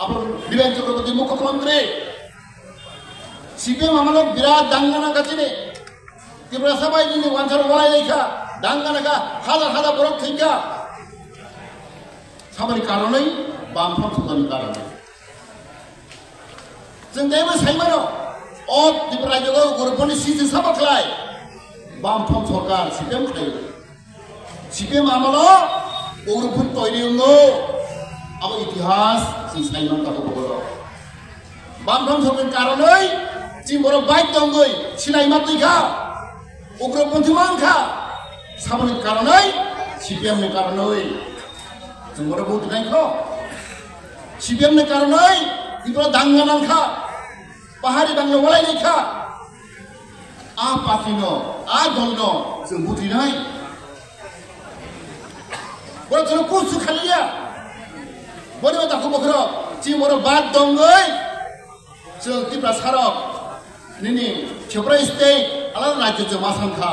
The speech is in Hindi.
आपन बिरेन चक्रवर्ती मुख्यमंत्री सीपीएम हमलो बिराट दांगाना गाचिने त्रिपुरा सबाइनि वानसार वलाय लेखा दांगानागा हाजार बरफ थैखा साबानि कारनै बामफ्राम सरकारनि कारनै जों देबो साइमानो अ त्रिपुरा राज्योआव गरफोरनि सिजों साबाख्लाय बामफ्राम सरकार सीपीएम थायो सीपीएम हमलो गरफोर तयरिंगो अब इतिहास जों साइमान ताको बगलो बामफ्राम सरकारनि कारनै जों बर' बाइक दंगै सिनाय मातैखा उग्रपन्थी मानखा साबानि कारनै सीपीएम नि कारनै जों बर' भोट नायखो सीपीएम नि कारनै त्रिपुरा दांगा नांखा पाहाड़ी बांला वलाय लेखा आ पार्टीनो आ दलनो जों बुद्रिनाय बर' जों कुसु खालिया बर' दाखो बखरो जों बर' बाद दंगै जों त्रिपुरा सारक निनि त्रिपुरा स्टेट आलादा राज्यो जों मासांखा